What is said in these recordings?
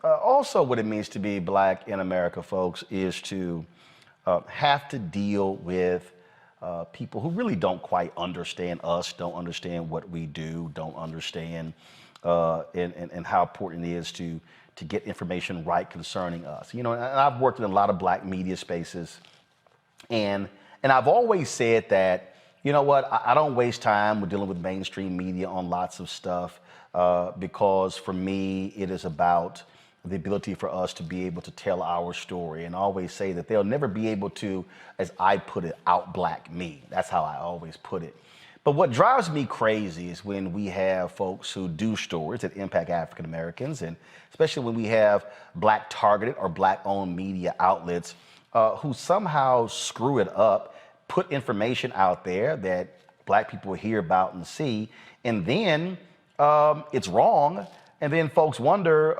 Also, what it means to be black in America, folks, is to have to deal with people who really don't quite understand us, don't understand what we do, don't understand and how important it is to get information right concerning us. You know, and I've worked in a lot of black media spaces, and I've always said that, you know what, I don't waste time with dealing with mainstream media on lots of stuff because for me, it is about the ability for us to be able to tell our story, and I always say that they'll never be able to, as I put it, out black me. That's how I always put it. But what drives me crazy is when we have folks who do stories that impact African Americans, and especially when we have black targeted or black owned media outlets who somehow screw it up, put information out there that black people hear about and see, and then it's wrong. And then folks wonder,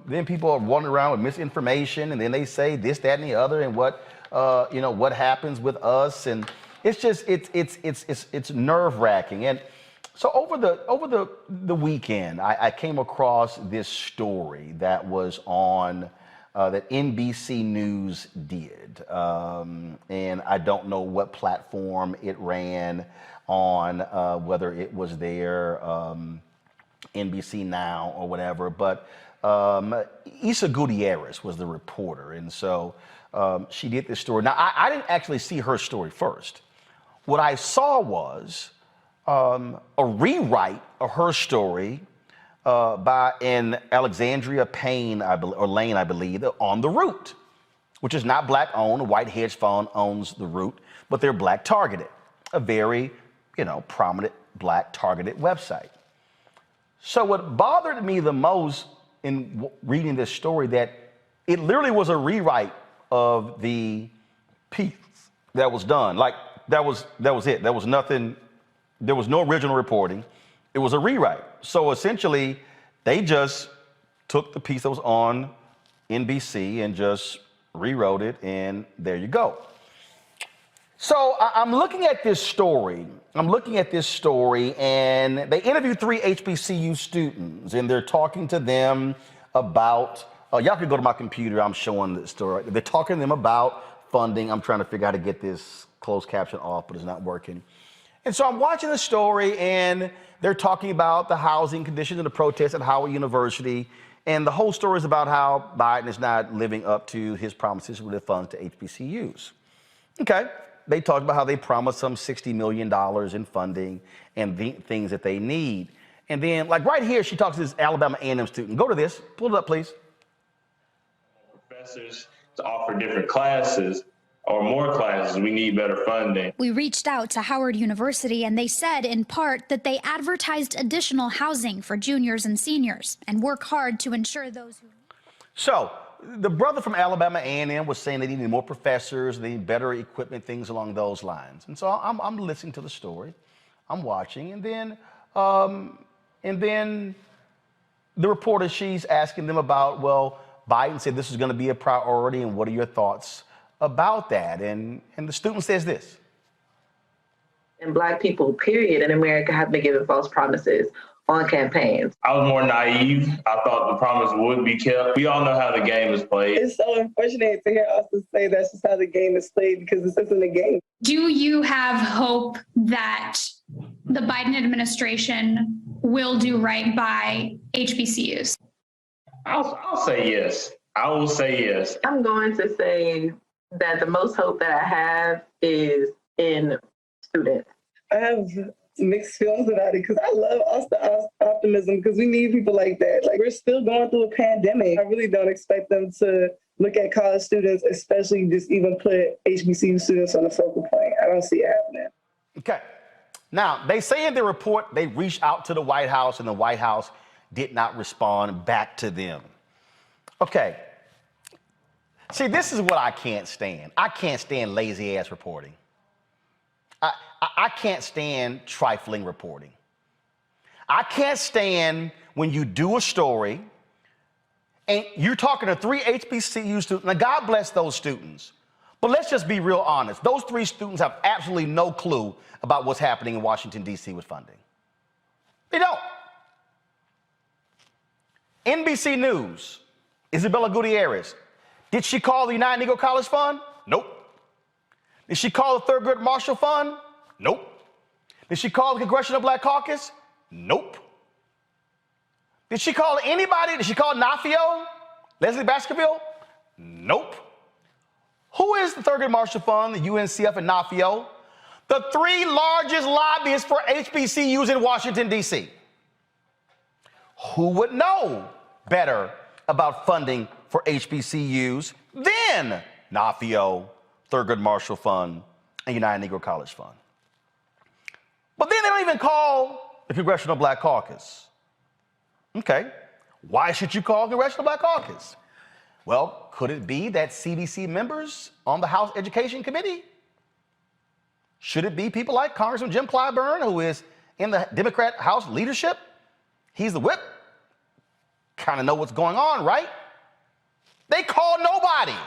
then people are wandering around with misinformation, and then they say this, that, and the other, and what, what happens with us, and it's just it's nerve wracking. And so over the weekend, I came across this story that was on that NBC News did, and I don't know what platform it ran on, whether it was their NBC Now or whatever, but Isa Gutierrez was the reporter, and so she did this story. Now, I didn't actually see her story first. What I saw was a rewrite of her story by an Alexandria Payne, or Lane, I believe, on The Root, which is not black owned. A white hedge fund owns The Root, but they're black targeted, a very, prominent black targeted website. So what bothered me the most in reading this story, that it literally was a rewrite of the piece that was done. Like that was it. There was nothing. There was no original reporting. It was a rewrite. So essentially, they just took the piece that was on NBC and just rewrote it, and there you go. So I'm looking at this story. And they interviewed 3 HBCU students, and they're talking to them about, y'all can go to my computer, I'm showing the story. They're talking to them about funding. I'm trying to figure out how to get this closed caption off, but it's not working. And so I'm watching the story, and they're talking about the housing conditions and the protests at Howard University. And the whole story is about how Biden is not living up to his promises with the funds to HBCUs. Okay. They talked about how they promised some $60 million in funding and the things that they need. And then, like right here, she talks to this Alabama A&M student. Go to this. Pull it up, please. Professors to offer different classes or more classes. We need better funding. We reached out to Howard University, and they said, in part, that they advertised additional housing for juniors and seniors and work hard to ensure those who... So, the brother from Alabama A&M was saying they needed more professors, they need better equipment, things along those lines. And so I'm listening to the story, I'm watching, and then the reporter, she's asking them about, well, Biden said this is going to be a priority, and what are your thoughts about that? And the student says this. And Black people, period, in America have been given false promises on campaigns. I was more naive. I thought the promise would be kept. We all know how the game is played. It's so unfortunate to hear us say that's just how the game is played, because this isn't a game. Do you have hope that the Biden administration will do right by HBCUs? I'll say yes. I will say yes. I'm going to say that the most hope that I have is in students. I have mixed feelings about it, because I love optimism, because we need people like that. Like, we're still going through a pandemic. I really don't expect them to look at college students, especially just even put HBCU students on the focal point. I don't see it happening. Okay. Now, they say in the report they reached out to the White House, and the White House did not respond back to them. Okay. See, this is what I can't stand. I can't stand lazy ass reporting. I can't stand trifling reporting. I can't stand when you do a story and you're talking to 3 HBCU students. Now, God bless those students, but let's just be real honest. Those 3 students have absolutely no clue about what's happening in Washington, D.C. with funding. They don't. NBC News, Isabella Gutierrez, did she call the United Negro College Fund? Nope. Did she call the Thurgood Marshall Fund? Nope. Did she call the Congressional Black Caucus? Nope. Did she call anybody? Did she call NAFIO? Leslie Baskerville? Nope. Who is the Thurgood Marshall Fund, the UNCF, and NAFIO? The three largest lobbyists for HBCUs in Washington, D.C. Who would know better about funding for HBCUs than NAFIO, Thurgood Marshall Fund, and United Negro College Fund? But then they don't even call the Congressional Black Caucus. Okay, why should you call the Congressional Black Caucus? Well, could it be that CDC members on the House Education Committee? Should it be people like Congressman Jim Clyburn, who is in the Democrat House leadership? He's the whip. Kind of know what's going on, right? They call nobody.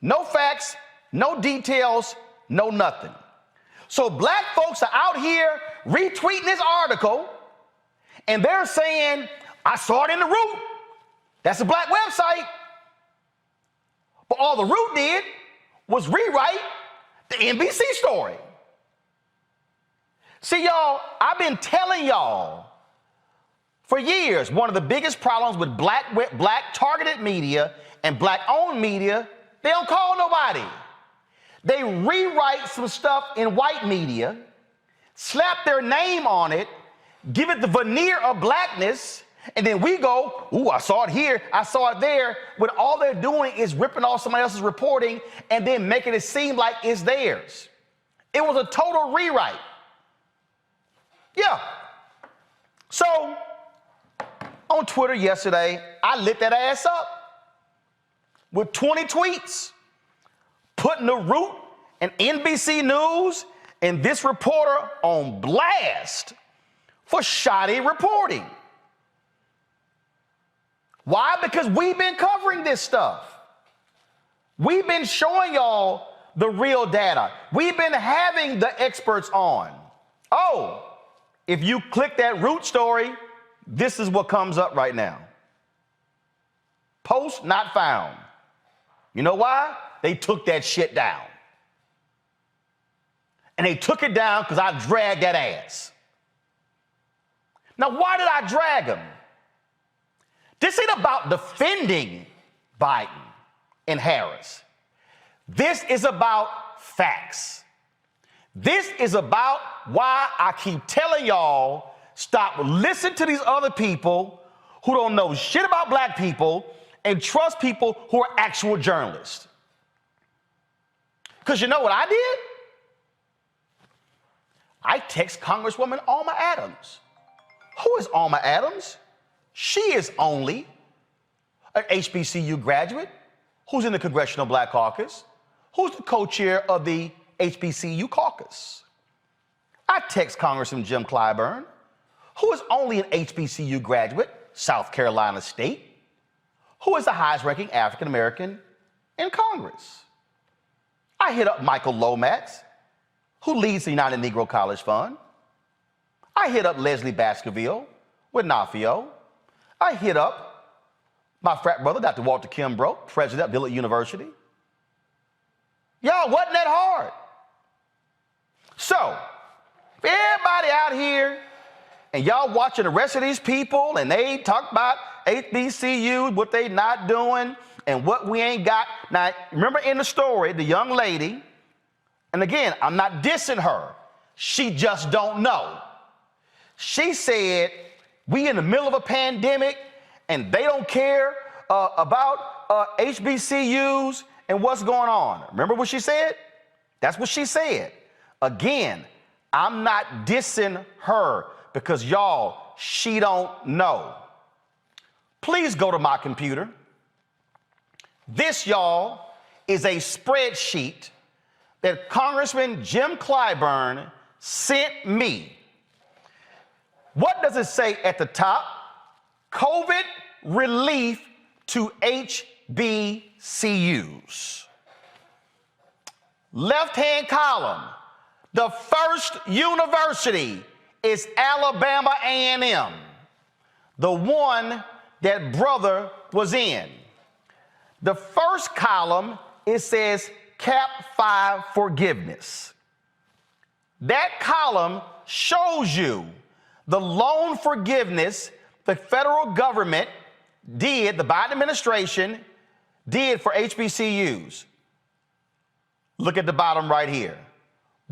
No facts, no details, no nothing. So black folks are out here retweeting this article, and they're saying, I saw it in the Root. That's a black website. But all the Root did was rewrite the NBC story. See, y'all, I've been telling y'all for years, one of the biggest problems with black targeted media and black-owned media, they don't call nobody. They rewrite some stuff in white media, slap their name on it, give it the veneer of blackness, and then we go, ooh, I saw it here, I saw it there, when all they're doing is ripping off somebody else's reporting and then making it seem like it's theirs. It was a total rewrite. Yeah. So, on Twitter yesterday, I lit that ass up with 20 tweets, putting the Root and NBC News and this reporter on blast for shoddy reporting. Why? Because we've been covering this stuff. We've been showing y'all the real data. We've been having the experts on. Oh, if you click that Root story, this is what comes up right now. Post not found. You know why? They took that shit down. And they took it down because I dragged that ass. Now, why did I drag him? This ain't about defending Biden and Harris. This is about facts. This is about why I keep telling y'all, stop listening to these other people who don't know shit about black people and trust people who are actual journalists. Because you know what I did? I text Congresswoman Alma Adams. Who is Alma Adams? She is only an HBCU graduate who's in the Congressional Black Caucus, who's the co-chair of the HBCU caucus. I text Congressman Jim Clyburn, who is only an HBCU graduate, South Carolina State, who is the highest-ranking African-American in Congress. I hit up Michael Lomax, who leads the United Negro College Fund. I hit up Leslie Baskerville with NAFIO. I hit up my frat brother, Dr. Walter Kimbrough, president of Dillard University. Y'all, wasn't that hard? So, if everybody out here and y'all watching the rest of these people and they talk about HBCUs, what they not doing and what we ain't got. Now, remember in the story, the young lady, and again, I'm not dissing her. She just don't know. She said, we in the middle of a pandemic and they don't care about HBCUs and what's going on. Remember what she said? That's what she said. Again, I'm not dissing her because y'all, she don't know. Please go to my computer. This, y'all, is a spreadsheet that Congressman Jim Clyburn sent me. What does it say at the top? COVID relief to HBCUs. Left-hand column, the first university is Alabama A&M, the one that brother was in. The first column, it says Cap 5 forgiveness. That column shows you the loan forgiveness the federal government did, the Biden administration did for HBCUs. Look at the bottom right here.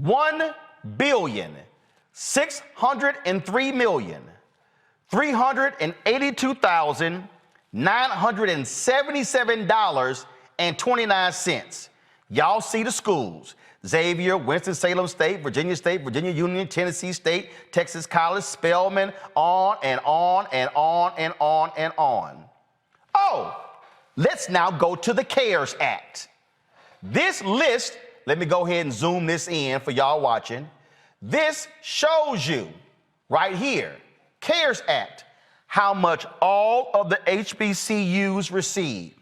$1,603,382,977.29. Y'all see the schools. Xavier, Winston-Salem State, Virginia Union, Tennessee State, Texas College, Spelman, on and on and on and on and on. Oh, let's now go to the CARES Act. This list, let me go ahead and zoom this in for y'all watching. This shows you right here, CARES Act, how much all of the HBCUs received.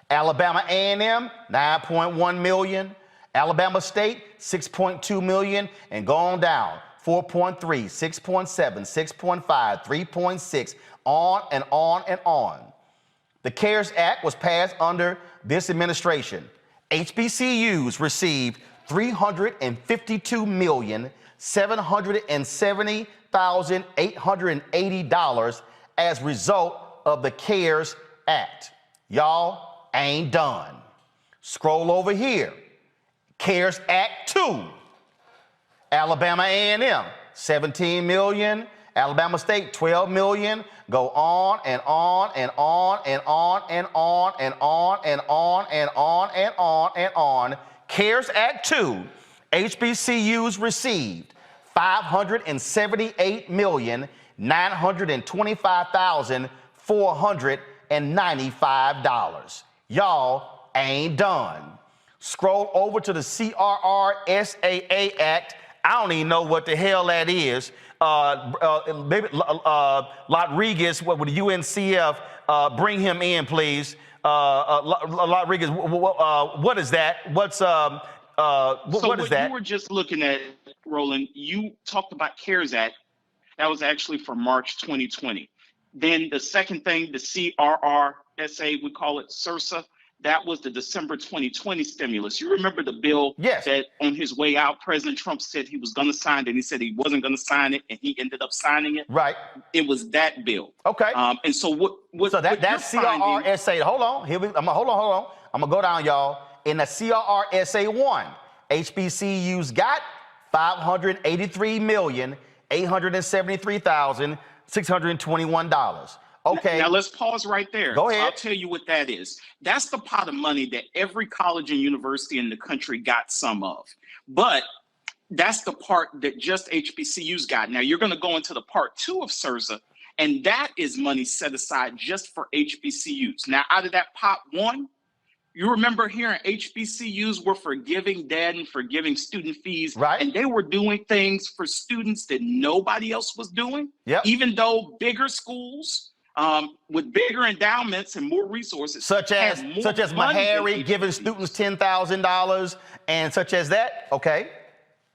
Alabama A&M, 9.1 million. Alabama State, 6.2 million, and go on down. 4.3, 6.7, 6.5, 3.6, on and on and on. The CARES Act was passed under this administration. HBCUs received $352,770,880 as a result of the CARES Act. Y'all ain't done. Scroll over here. CARES Act 2. Alabama A&M, 17 million. Alabama State, 12 million. Go on and on and on and on and on and on and on and on and on and on. CARES Act 2, HBCUs received $578,925,495. Y'all ain't done. Scroll over to the CRRSAA Act. I don't even know what the hell that is. Maybe Rodriguez, what would the UNCF bring him in, please? Rodriguez, what is that? What is that? You were just looking at, Roland, you talked about CARES Act. That was actually for March 2020. Then the second thing, the CRRSA, we call it CRSA. That was the December 2020 stimulus. You remember the bill that on his way out, President Trump said he was going to sign it, and he said he wasn't going to sign it, and he ended up signing it. Right. It was that bill. Okay. And so what so that's CRRSA. Hold on. Hold on. I'm going to go down, y'all. In the CRRSA 1, HBCUs got $583,873,621. Okay. Now let's pause right there. Go ahead. I'll tell you what that is. That's the pot of money that every college and university in the country got some of. But that's the part that just HBCUs got. Now you're going to go into the part 2 of CRSA, and that is money set aside just for HBCUs. Now out of that pot 1, you remember hearing HBCUs were forgiving debt and forgiving student fees, right? And they were doing things for students that nobody else was doing. Yep. Even though bigger schools with bigger endowments and more resources, such as Meharry giving students $10,000 and such as that. Okay.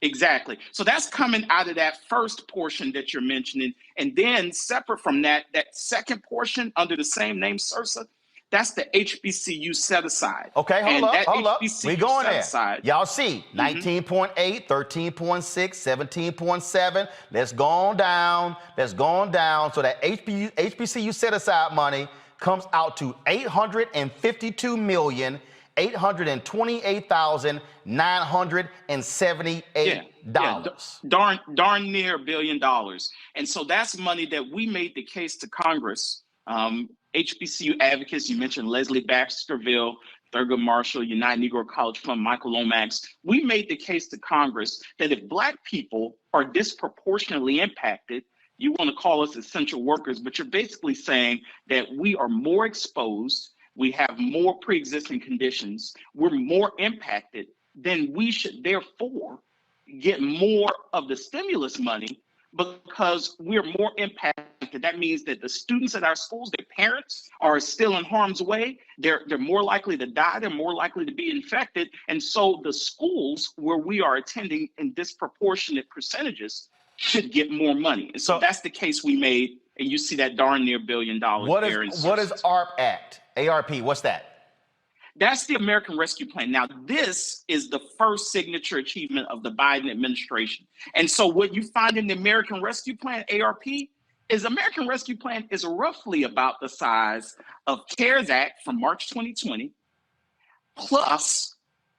Exactly. So that's coming out of that first portion that you're mentioning, and then separate from that, that second portion under the same name, CRSA. That's the HBCU set aside. Okay, hold up. We going there. Aside, y'all see 19.8, 13.6, 17.7. Let's go on down. So that HBCU set aside money comes out to $852,828,978. Darn near $1 billion. And so that's money that we made the case to Congress. HBCU advocates, you mentioned Leslie Baxterville, Thurgood Marshall, United Negro College Fund, Michael Lomax. We made the case to Congress that if Black people are disproportionately impacted, you want to call us essential workers, but you're basically saying that we are more exposed, we have more pre-existing conditions, we're more impacted, then we should therefore get more of the stimulus money because we're more impacted. That means that the students at our schools, their parents are still in harm's way. They're more likely to die. They're more likely to be infected. And so the schools where we are attending in disproportionate percentages should get more money. And so that's the case we made and you see that darn near $1 billion there. What is ARP Act? ARP, what's that? That's the American Rescue Plan. Now, this is the first signature achievement of the Biden administration. And so what you find in the American Rescue Plan, ARP, is American Rescue Plan is roughly about the size of CARES Act from March 2020, plus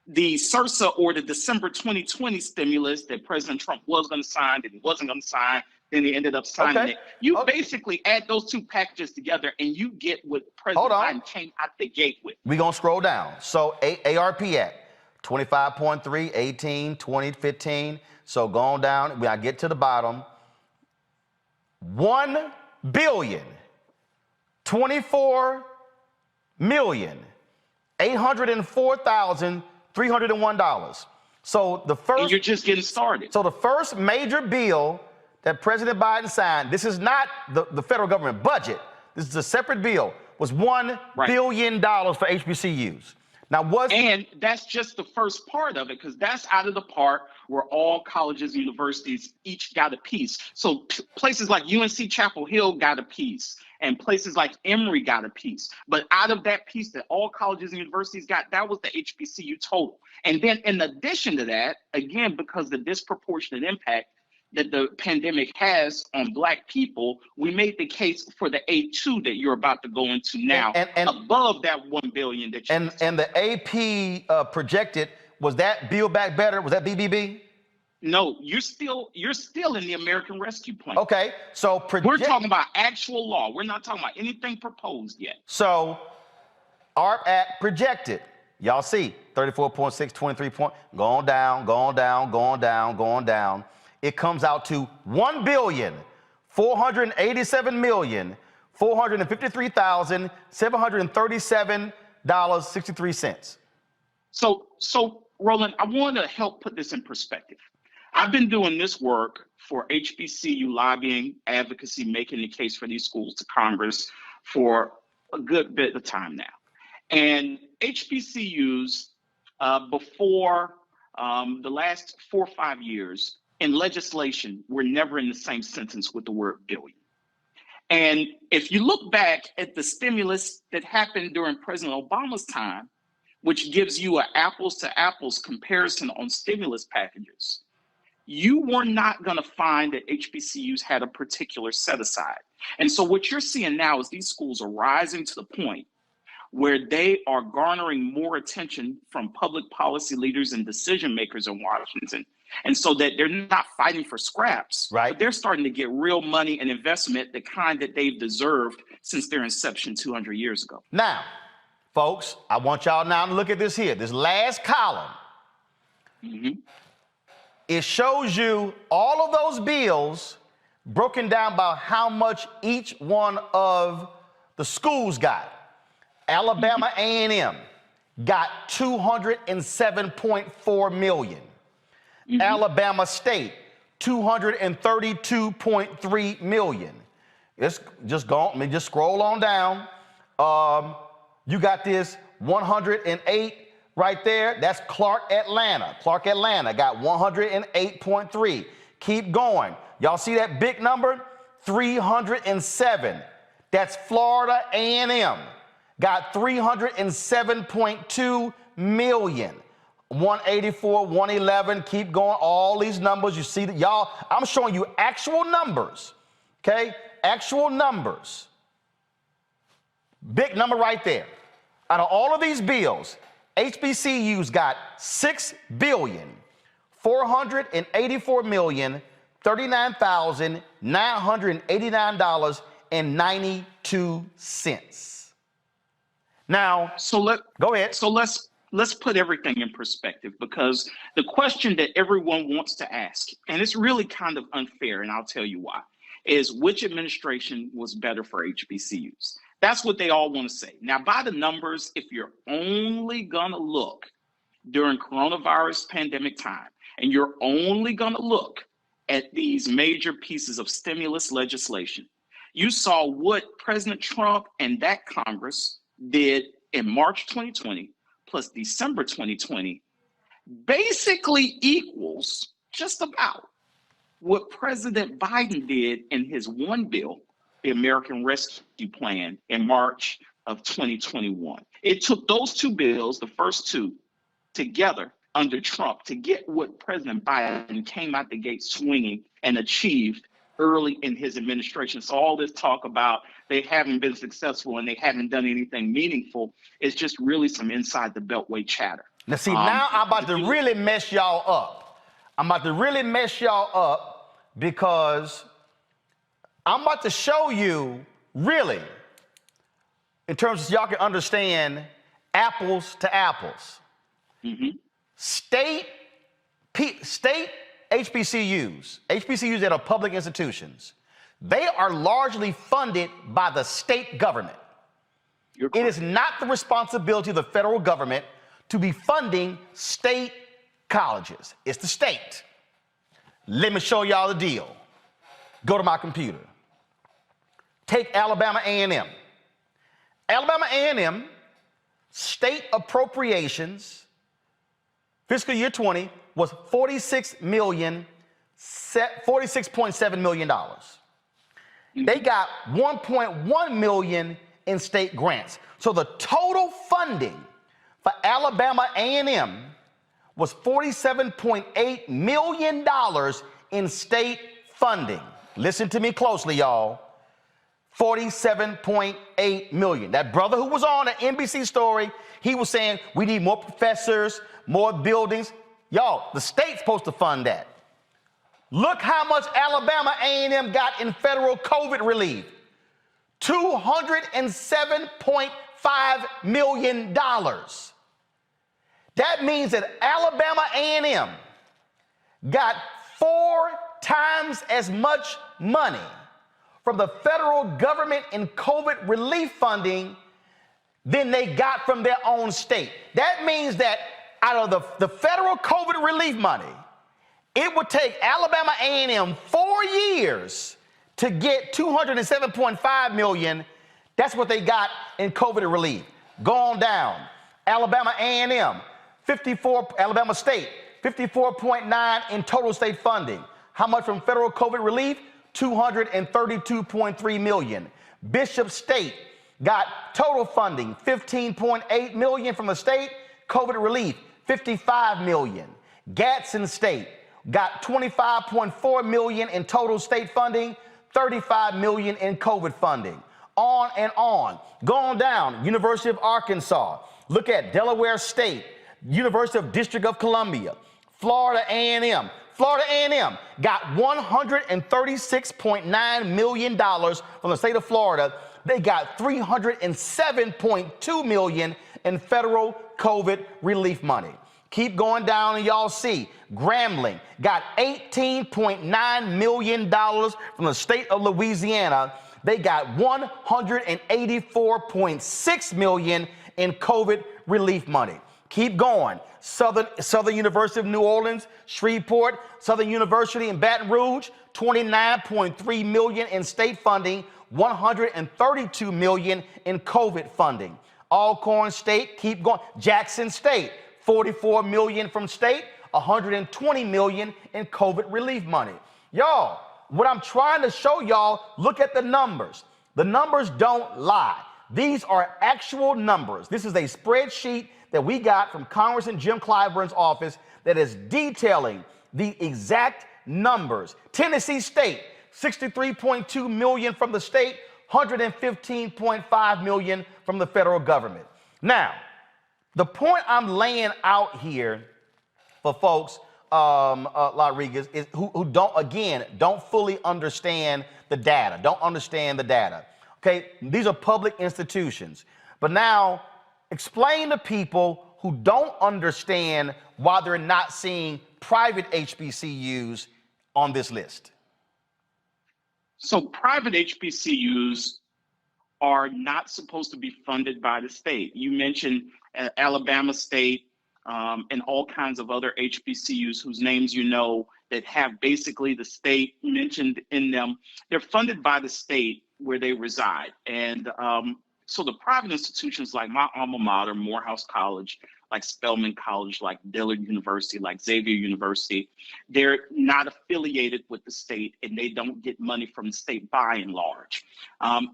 the CRSA or the December 2020 stimulus that President Trump was going to sign, that he wasn't going to sign, then he ended up signing it. You basically add those two packages together and you get what President Biden came out the gate with. We're going to scroll down. So ARP Act, 25.3, 18, 20, 15. So going down, when I get to the bottom, 1 billion, 24 million, $804,301. So the first. And you're just getting started. So the first major bill that President Biden signed, this is not the federal government budget, this is a separate bill, was $1 billion for HBCUs. Now and that's just the first part of it, because that's out of the part where all colleges and universities each got a piece. So places like UNC Chapel Hill got a piece, and places like Emory got a piece. But out of that piece that all colleges and universities got, that was the HBCU total. And then in addition to that, again, because the disproportionate impact that the pandemic has on Black people, we made the case for the A2 that you're about to go into now, and above that $1 billion that you and the AP projected, was that Build Back Better? Was that BBB? No, you're still in the American Rescue Plan. Okay, so we're talking about actual law. We're not talking about anything proposed yet. So ARP Act projected. Y'all see 34.6, 23 point, going down, going down, going down, going down. It comes out to $1,487,453,737.63. So Roland, I want to help put this in perspective. I've been doing this work for HBCU lobbying, advocacy, making the case for these schools to Congress for a good bit of time now. And HBCUs, before the last 4 or 5 years, in legislation, we're never in the same sentence with the word billion. And if you look back at the stimulus that happened during President Obama's time, which gives you an apples to apples comparison on stimulus packages, you were not going to find that HBCUs had a particular set aside. And so what you're seeing now is these schools are rising to the point where they are garnering more attention from public policy leaders and decision makers in Washington. And so that they're not fighting for scraps, but they're starting to get real money and investment, the kind that they've deserved since their inception 200 years ago. Now, folks, I want y'all now to look at this here, this last column. It shows you all of those bills broken down by how much each one of the schools got. Alabama A&M got $207.4 million. Alabama State, $232.3 million. It's just go, just scroll on down. You got this 108 right there. That's Clark Atlanta. Clark Atlanta got 108.3. Keep going. Y'all see that big number? 307. That's Florida A&M. Got 307.2 million. 184, 111, keep going, all these numbers, you see that, y'all, I'm showing you actual numbers, okay? Actual numbers. Big number right there. Out of all of these bills, HBCUs got $6,484,039,989.92. Now, go ahead. So let's put everything in perspective, because the question that everyone wants to ask, and it's really kind of unfair, and I'll tell you why, is which administration was better for HBCUs? That's what they all want to say. Now, by the numbers, if you're only going to look during coronavirus pandemic time, and you're only going to look at these major pieces of stimulus legislation, you saw what President Trump and that Congress did in March 2020 plus December 2020 basically equals just about what President Biden did in his one bill the American Rescue Plan in March of 2021. It took those two bills, the first two, together under Trump to get what President Biden came out the gate swinging and achieved early in his administration. So all this talk about they haven't been successful and they haven't done anything meaningful is just really some inside the Beltway chatter. Now, see, now I'm about to really mess y'all up. I'm about to really mess y'all up because I'm about to show you, really, in terms of y'all can understand apples to apples. State HBCUs that are public institutions, they are largely funded by the state government. It is not the responsibility of the federal government to be funding state colleges. It's the state. Let me show y'all the deal. Go to my computer. Take Alabama A&M. Alabama A&M state appropriations fiscal year 20 was $46.7 million. They got $1.1 million in state grants. So the total funding for Alabama A&M was $47.8 million in state funding. Listen to me closely, y'all. $47.8 million. That brother who was on the NBC story, he was saying we need more professors, more buildings. Y'all, the state's supposed to fund that. Look how much Alabama A&M got in federal COVID relief. $207.5 million. That means that Alabama A&M got 4 times as much money from the federal government in COVID relief funding than they got from their own state. That means that out of the federal COVID relief money, it would take Alabama A&M 4 years to get $207.5 million. That's what they got in COVID relief. Go on down. Alabama A&M, Alabama State, 54.9 in total state funding. How much from federal COVID relief? $232.3 million. Bishop State got total funding, $15.8 million from the state, COVID relief, $55 million. Gadsden State got $25.4 million in total state funding, $35 million in COVID funding. On and on. Go on down, University of Arkansas. Look at Delaware State, University of District of Columbia, Florida A&M. Florida A&M got $136.9 million from the state of Florida. They got $307.2 million in federal COVID relief money. Keep going down and y'all see Grambling got $18.9 million from the state of Louisiana. They got $184.6 million in COVID relief money. Keep going. Southern University of New Orleans, Shreveport, Southern University in Baton Rouge, $29.3 million in state funding, $132 million in COVID funding. Alcorn State, keep going. Jackson State, $44 million from state, $120 million in COVID relief money. Y'all, what I'm trying to show y'all, look at the numbers. The numbers don't lie. These are actual numbers. This is a spreadsheet that we got from Congressman Jim Clyburn's office that is detailing the exact numbers. Tennessee State, $63.2 million from the state, $115.5 million from the federal government. Now, the point I'm laying out here for folks, Rodriguez, is who don't fully understand the data, Okay, these are public institutions. But now, explain to people who don't understand why they're not seeing private HBCUs on this list. So private HBCUs are not supposed to be funded by the state. You mentioned Alabama State and all kinds of other HBCUs whose names you know that have basically the state mentioned in them. They're funded by the state where they reside. And so the private institutions like my alma mater, Morehouse College, like Spelman College, like Dillard University, like Xavier University, they're not affiliated with the state and they don't get money from the state by and large.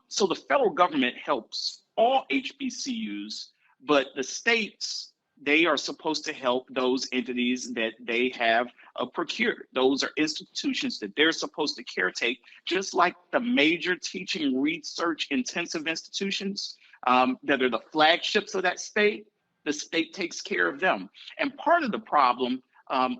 So the federal government helps all HBCUs, but the states, they are supposed to help those entities that they have procured. Those are institutions that they're supposed to caretake, just like the major teaching research intensive institutions that are the flagships of that state. The state takes care of them. And part of the problem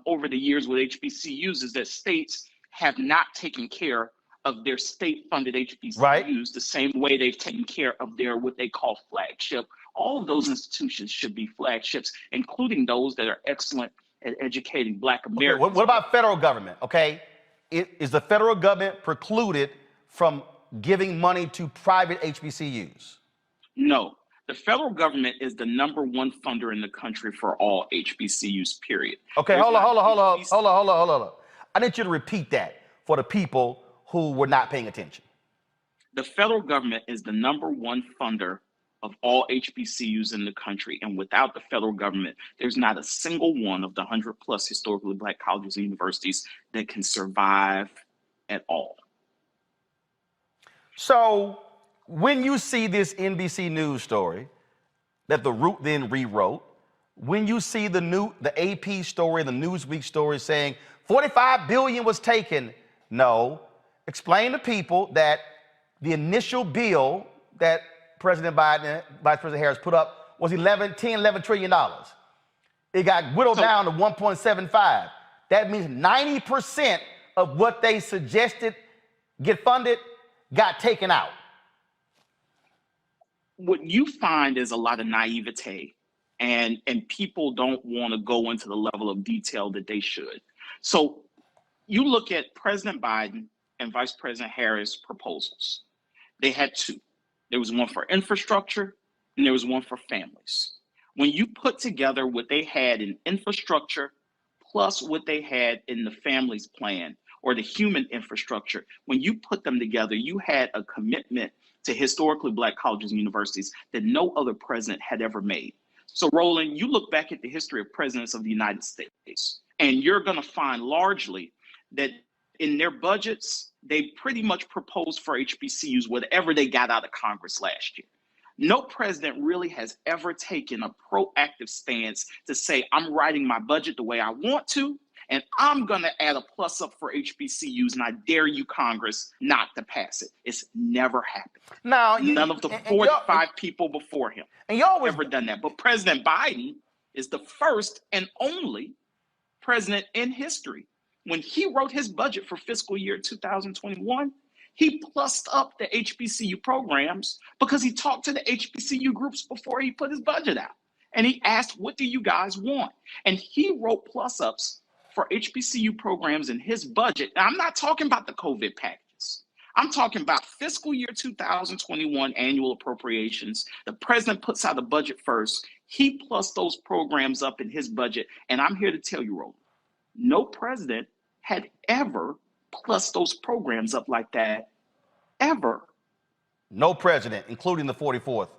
over the years with HBCUs is that states have not taken care of their state-funded HBCUs the same way they've taken care of their what they call flagship. All of those institutions should be flagships, including those that are excellent at educating Black Americans. Okay, what about federal government? Okay, is the federal government precluded from giving money to private HBCUs? No, the federal government is the #1 funder in the country for all HBCUs, period. Okay, hold on. I need you to repeat that for the people who were not paying attention. The federal government is the #1 funder of all HBCUs in the country. And without the federal government, there's not a single one of the 100+ historically Black colleges and universities that can survive at all. So when you see this NBC News story that the Root then rewrote, when you see the AP story, the Newsweek story saying 45 billion was taken, no, explain to people that the initial bill that President Biden and Vice President Harris put up was $11 trillion. It got whittled down to 1.75. That means 90% of what they suggested get funded got taken out. What you find is a lot of naivete, and people don't want to go into the level of detail that they should. So you look at President Biden and Vice President Harris' proposals. They had two. There was one for infrastructure and there was one for families. When you put together what they had in infrastructure plus what they had in the families plan or the human infrastructure, when you put them together, you had a commitment to historically Black colleges and universities that no other president had ever made. So Roland, you look back at the history of presidents of the United States, and you're going to find largely that in their budgets, they pretty much proposed for HBCUs whatever they got out of Congress last year. No president really has ever taken a proactive stance to say, I'm writing my budget the way I want to, and I'm going to add a plus up for HBCUs, and I dare you, Congress, not to pass it. It's never happened. Now, none of the 45 people before him ever done that. But President Biden is the first and only president in history. When he wrote his budget for fiscal year 2021, he plussed up the HBCU programs because he talked to the HBCU groups before he put his budget out. And he asked, what do you guys want? And he wrote plus ups for HBCU programs in his budget. Now, I'm not talking about the COVID packages. I'm talking about fiscal year 2021 annual appropriations. The president puts out a budget first. He plussed those programs up in his budget. And I'm here to tell you, Roland, no president had ever plussed those programs up like that, ever. No president, including the 44th.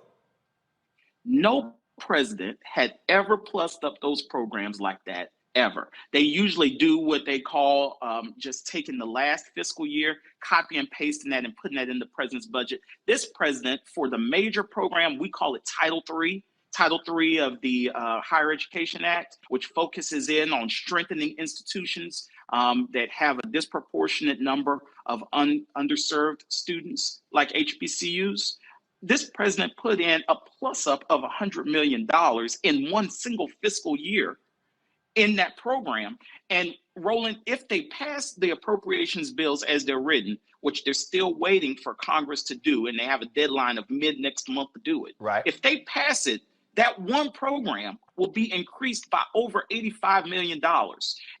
No president had ever plussed up those programs like that, ever. They usually do what they call just taking the last fiscal year, copy and pasting that and putting that in the president's budget. This president, for the major program, we call it Title III. Title III of the Higher Education Act, which focuses in on strengthening institutions that have a disproportionate number of underserved students like HBCUs. This president put in a plus up of $100 million in one single fiscal year in that program. And Roland, if they pass the appropriations bills as they're written, which they're still waiting for Congress to do, and they have a deadline of mid next month to do it. Right. If they pass it, that one program will be increased by over $85 million.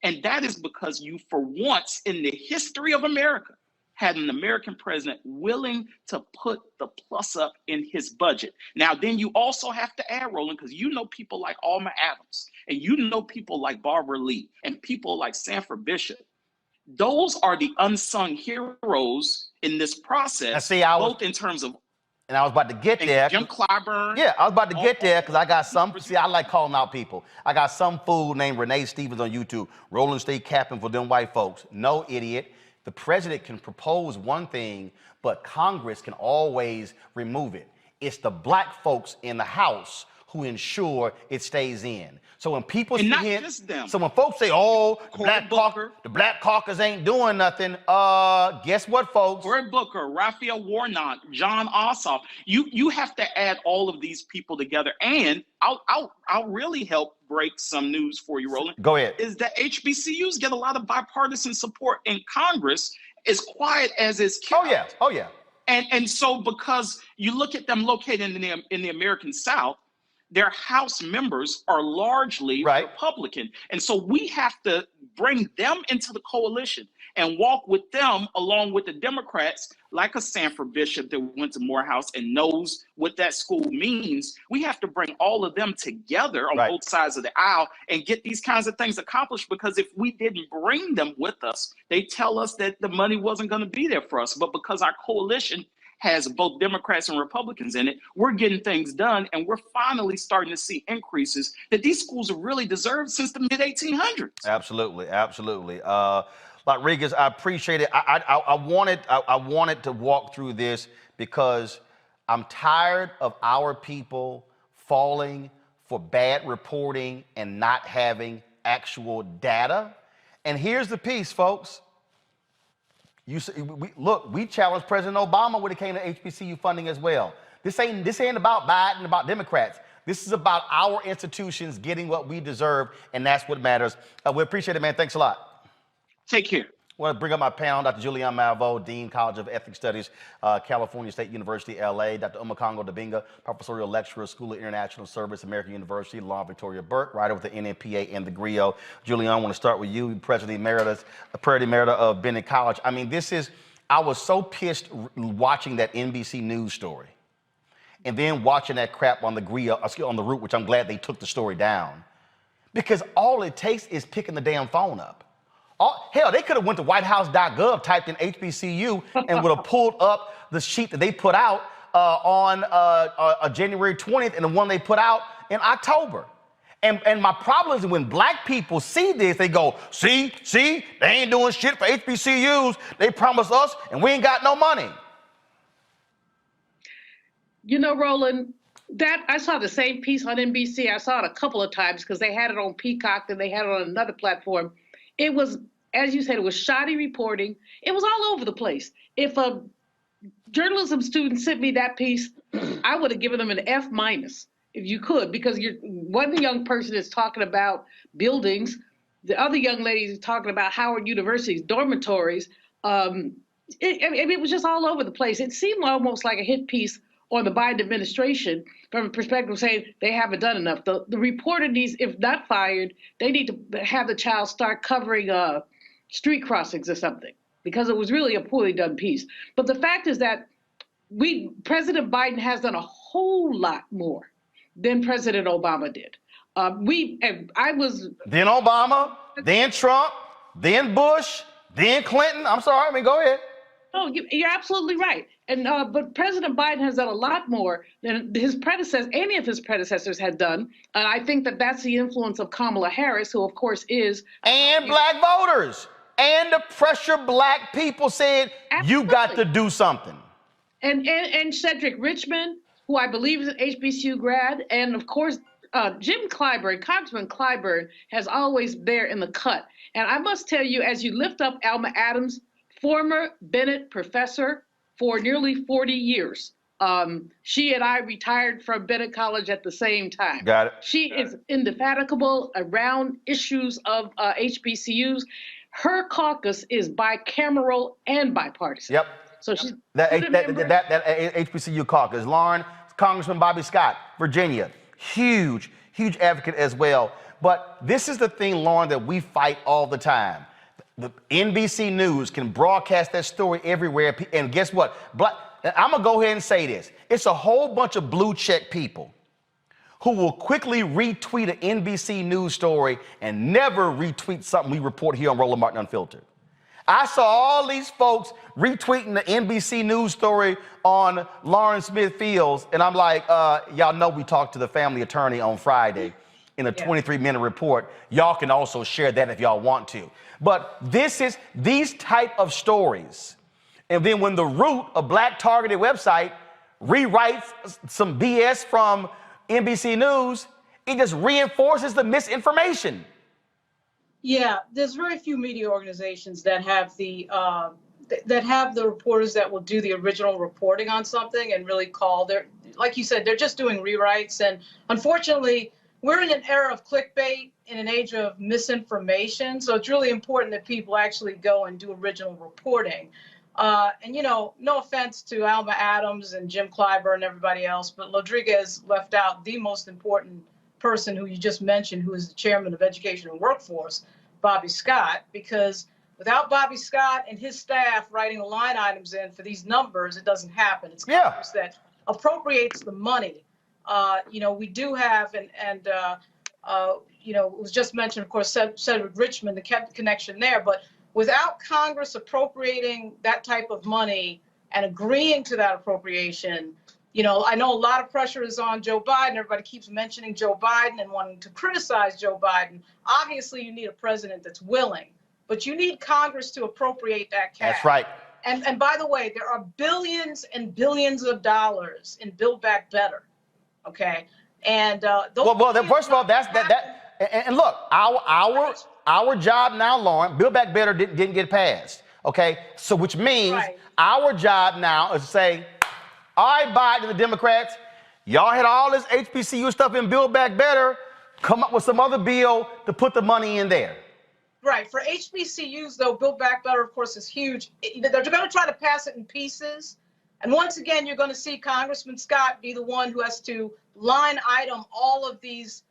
And that is because you, for once in the history of America, had an American president willing to put the plus up in his budget. Now, then you also have to add, Roland, because you know people like Alma Adams, and you know people like Barbara Lee, and people like Sanford Bishop. Those are the unsung heroes in this process, both in terms of And I was about to get And there. Jim Clyburn. Yeah, I was about to get there because I got some. See, I like calling out people. I got some fool named Renee Stevens on YouTube. Roland State capping for them white folks. No, idiot. The president can propose one thing, but Congress can always remove it. It's the black folks in the House who ensure it stays in. So when people And see not him, just them. so when folks say, "Oh, Booker. the Black Caucus ain't doing nothing," guess what, folks? Cory Booker, Raphael Warnock, John Ossoff. You have to add all of these people together. And I'll really help break some news for you, Roland. Go ahead. Is that HBCUs get a lot of bipartisan support in Congress, as quiet as is kept. Oh yeah, oh yeah. And so because you look at them located in the American South, their House members are largely Right. Republican. And so we have to bring them into the coalition and walk with them along with the Democrats, like a Sanford Bishop that went to Morehouse and knows what that school means. We have to bring all of them together on Right. both sides of the aisle and get these kinds of things accomplished, because if we didn't bring them with us, they tell us that the money wasn't going to be there for us. But because our coalition has both Democrats and Republicans in it, we're getting things done, and we're finally starting to see increases that these schools have really deserved since the mid-1800s. Absolutely, absolutely. Rodriguez, I appreciate it. I wanted to walk through this because I'm tired of our people falling for bad reporting and not having actual data. And here's the piece, folks. We challenged President Obama when it came to HBCU funding as well. This ain't about Biden, about Democrats. This is about our institutions getting what we deserve, and that's what matters. We appreciate it, man. Thanks a lot. Take care. I want to bring up my panel, Dr. Julianne Malveaux, Dean, College of Ethnic Studies, California State University, LA, Dr. Umakongo Dabinga, Professorial Lecturer, School of International Service, American University, Law, Victoria Burke, writer with the NNPA and the GRIO. Julianne, I want to start with you, President Emeritus of Bennett College. I mean, I was so pissed watching that NBC News story and then watching that crap on the GRIO, on the Root, which I'm glad they took the story down, because all it takes is picking the damn phone up. Hell, they could have went to whitehouse.gov, typed in HBCU, and would have pulled up the sheet that they put out on January 20th and the one they put out in October. And my problem is when black people see this, they go, see, they ain't doing shit for HBCUs. They promised us, and we ain't got no money. You know, Roland, that I saw the same piece on NBC. I saw it a couple of times because they had it on Peacock and they had it on another platform. It was, as you said, it was shoddy reporting. It was all over the place. If a journalism student sent me that piece, I would have given them an F-, if you could, because one young person is talking about buildings, the other young lady is talking about Howard University's dormitories. It was just all over the place. It seemed almost like a hit piece on the Biden administration from a perspective of saying they haven't done enough. The reporter needs, if not fired, they need to have the child start covering street crossings or something, because it was really a poorly done piece. But the fact is that President Biden has done a whole lot more than President Obama did. Then Obama, then Trump, then Bush, then Clinton. I'm sorry, go ahead. Oh, you're absolutely right. And but President Biden has done a lot more than any of his predecessors had done. And I think that that's the influence of Kamala Harris, who of course is. And black voters. And the pressure black people said, you got to do something. And Cedric Richmond, who I believe is an HBCU grad. And of course, Jim Clyburn, Congressman Clyburn, has always there in the cut. And I must tell you, as you lift up Alma Adams, former Bennett professor for nearly 40 years. She and I retired from Bennett College at the same time. Got it. She is indefatigable around issues of HBCUs. Her caucus is bicameral and bipartisan. Yep. So she's that HBCU caucus. Lauren, Congressman Bobby Scott, Virginia, huge advocate as well. But this is the thing, Lauren, that we fight all the time. The NBC News can broadcast that story everywhere, and guess what? I'm gonna go ahead and say this. It's a whole bunch of blue check people who will quickly retweet an NBC News story and never retweet something we report here on Roland Martin Unfiltered. I saw all these folks retweeting the NBC News story on Lauren Smith Fields, and I'm like, y'all know we talked to the family attorney on Friday in a 23-minute report. Y'all can also share that if y'all want to. But these type of stories, and then when the Root, a black targeted website, rewrites some BS from NBC News, it just reinforces the misinformation. Yeah, there's very few media organizations that have the reporters that will do the original reporting on something and really call their, like you said, they're just doing rewrites. And unfortunately, we're in an era of clickbait, in an age of misinformation. So it's really important that people actually go and do original reporting. And, you know, no offense to Alma Adams and Jim Clyburn and everybody else, but Rodriguez left out the most important person who you just mentioned, who is the chairman of Education and Workforce, Bobby Scott, because without Bobby Scott and his staff writing the line items in for these numbers, it doesn't happen. It's Congress that appropriates the money. You know, we do have, you know, it was just mentioned, of course, Cedric Richmond, the connection there, but without Congress appropriating that type of money and agreeing to that appropriation, you know, I know a lot of pressure is on Joe Biden. Everybody keeps mentioning Joe Biden and wanting to criticize Joe Biden. Obviously, you need a president that's willing, but you need Congress to appropriate that cash. That's right. And by the way, there are billions and billions of dollars in Build Back Better. Okay, and those first of all, and look, our job now, Lauren, Build Back Better didn't get passed. Okay, so which means our job now is to say, all right, Biden and the Democrats, y'all had all this HBCU stuff in Build Back Better. Come up with some other bill to put the money in there. Right. For HBCUs, though, Build Back Better, of course, is huge. They're going to try to pass it in pieces. And once again, you're going to see Congressman Scott be the one who has to line item all of these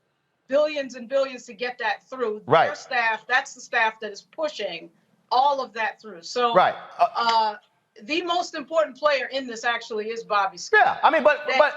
billions and billions to get that through. Right. Their staff, that's the staff that is pushing all of that through. So, the most important player in this actually is Bobby Scott. Yeah, I mean, but when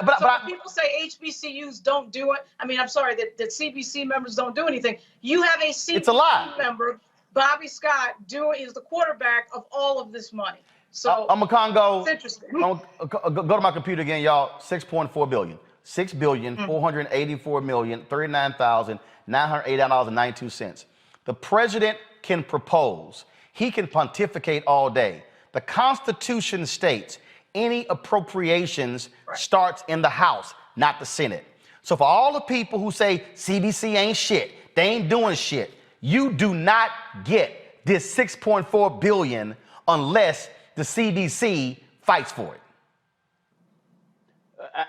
people say HBCUs don't do it, I mean, I'm sorry that CBC members don't do anything. You have a CBC member, Bobby Scott, is the quarterback of all of this money. So I'm a Congo. It's interesting. Go to my computer again, y'all. 6.4 billion. 6,484,039,908.92. The president can propose. He can pontificate all day. The Constitution states any appropriations starts in the House, not the Senate. So for all the people who say CBC ain't shit, they ain't doing shit, you do not get this $6.4 billion unless the CDC fights for it.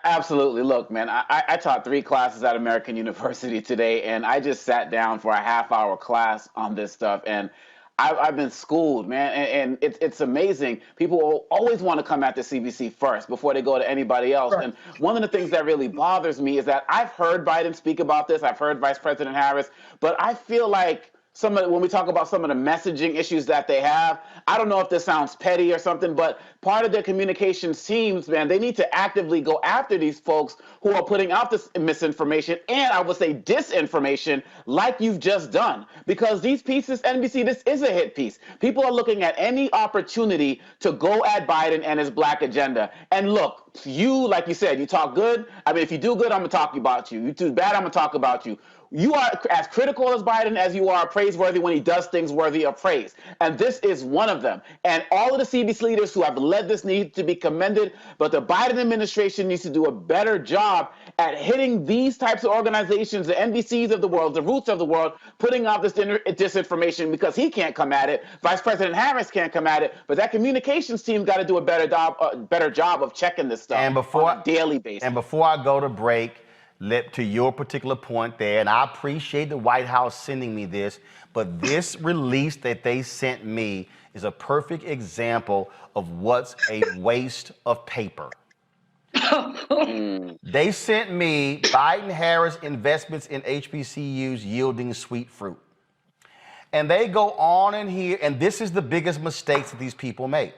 Absolutely. Look, man, I taught 3 classes at American University today, and I just sat down for a half-hour class on this stuff, and I've been schooled, man, and it's amazing. People always want to come at the CBC first before they go to anybody else. Right. And one of the things that really bothers me is that I've heard Biden speak about this. I've heard Vice President Harris, but I feel like when we talk about some of the messaging issues that they have, I don't know if this sounds petty or something, but part of their communications teams, man, they need to actively go after these folks who are putting out this misinformation and I would say disinformation like you've just done. Because these pieces, NBC, this is a hit piece. People are looking at any opportunity to go at Biden and his black agenda. And look, you, like you said, you talk good. I mean, if you do good, I'm going to talk about you. You do bad, I'm going to talk about you. You are as critical as Biden as you are praiseworthy when he does things worthy of praise. And this is one of them. And all of the CBC leaders who have led this need to be commended, but the Biden administration needs to do a better job at hitting these types of organizations, the NBCs of the world, the Roots of the world, putting out this disinformation because he can't come at it. Vice President Harris can't come at it, but that communications team's got to do a better job of checking this stuff on a daily basis. And before I go to break, to your particular point there, and I appreciate the White House sending me this, but this release that they sent me is a perfect example of what's a waste of paper. They sent me Biden-Harris investments in HBCUs yielding sweet fruit. And they go on in here, and this is the biggest mistakes that these people make.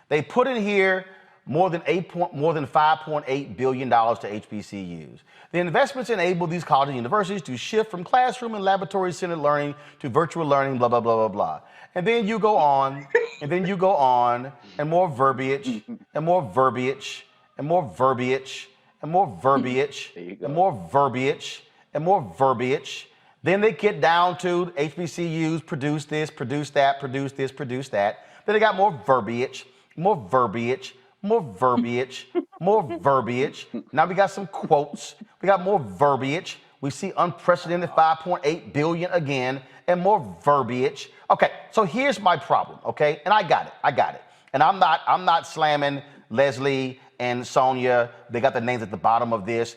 They put in here more than $5.8 billion to HBCUs. The investments enable these colleges and universities to shift from classroom and laboratory-centered learning to virtual learning, blah, blah, blah, blah, blah. And then you go on, and then you go on, and more verbiage, and more verbiage, and more verbiage, and more verbiage, and more verbiage, and more verbiage. Then they get down to HBCUs, produce this, produce that, produce this, produce that. Then they got more verbiage, more verbiage, more verbiage, more verbiage. Now we got some quotes. We got more verbiage. We see unprecedented 5.8 billion again, and more verbiage. Okay, so here's my problem, okay? And I got it. And I'm not slamming Leslie and Sonia. They got the names at the bottom of this.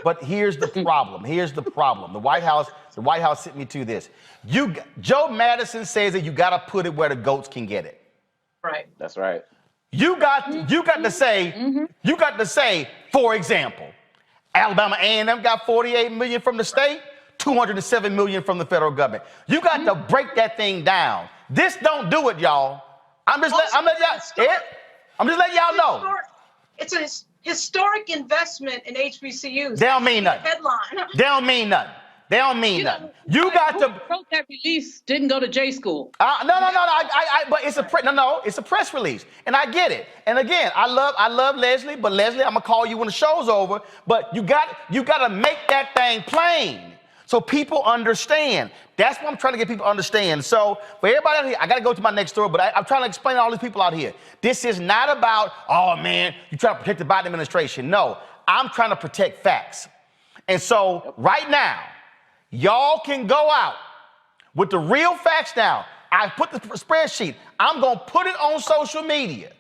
But here's the problem. Here's the problem. The White House sent me to this. Joe Madison says that you got to put it where the goats can get it. Right. That's right. You got to say, for example, Alabama A&M got 48 million from the state, 207 million from the federal government. You got to break that thing down. This don't do it, y'all. I'm just letting y'all know. It's a historic investment in HBCUs. They don't mean nothing. Headline. They don't mean nothing. They don't mean nothing. You got to. Wrote that release didn't go to J school. No. But it's a press release, and I get it. And again, I love Leslie, but Leslie, I'm gonna call you when the show's over. But you got to make that thing plain so people understand. That's what I'm trying to get people to understand. So for everybody out here, I got to go to my next story, but I'm trying to explain to all these people out here. This is not about, oh man, you trying to protect the Biden administration. No, I'm trying to protect facts. And so right now, y'all can go out with the real facts now. I put the spreadsheet. I'm going to put it on social media.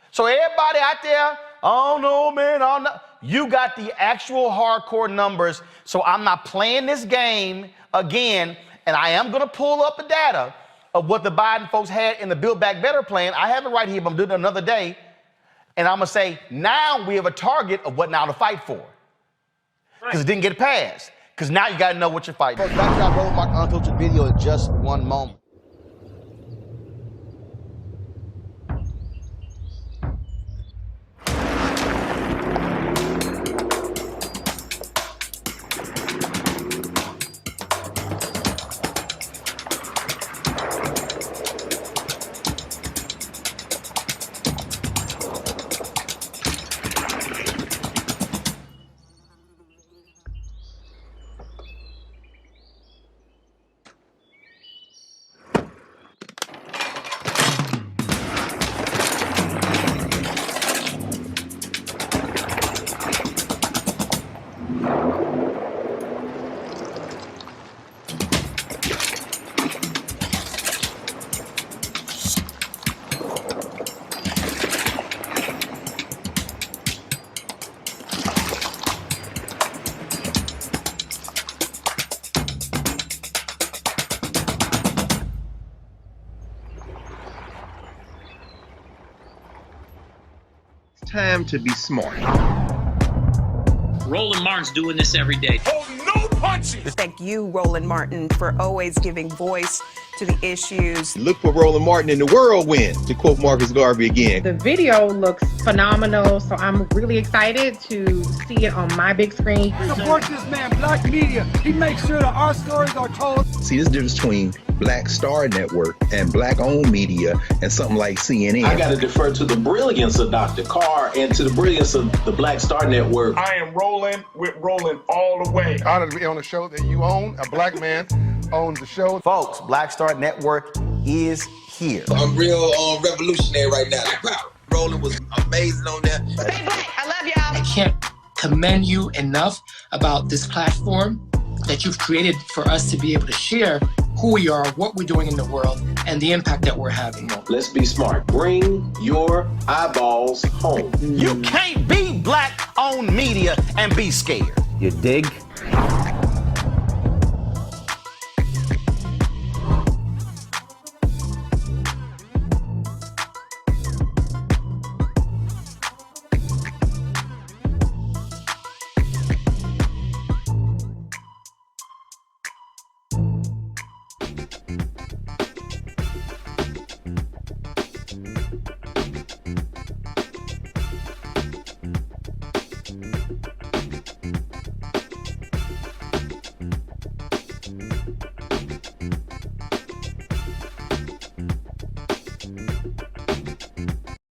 So everybody out there, oh no, man, oh no. You got the actual hardcore numbers. So I'm not playing this game again. And I am going to pull up the data of what the Biden folks had in the Build Back Better plan. I have it right here, but I'm doing it another day. And I'm going to say, now we have a target of what now to fight for. Because it didn't get passed. Because now you got to know what you're fighting. Folks, back to our Roland Martin Unfiltered video in just one moment. Time to be smart. Roland Martin's doing this every day. Oh, no punches! Thank you, Roland Martin, for always giving voice to the issues. Look for Roland Martin in the whirlwind, to quote Marcus Garvey again. The video looks phenomenal, so I'm really excited to see it on my big screen. Support this man, Black Media. He makes sure that our stories are told. See, there's a difference between Black Star Network and Black-owned media and something like CNN. I got to defer to the brilliance of Dr. Carr and to the brilliance of the Black Star Network. I am rolling with Roland all the way. Honored to be on a show that you own. A black man owns the show. Folks, Black Star Network is here. I'm real revolutionary right now. Roland was amazing on there. Stay black. I love y'all. I can't commend you enough about this platform that you've created for us to be able to share who we are, what we're doing in the world, and the impact that we're having. Let's be smart. Bring your eyeballs home. You can't be Black-owned media and be scared. You dig?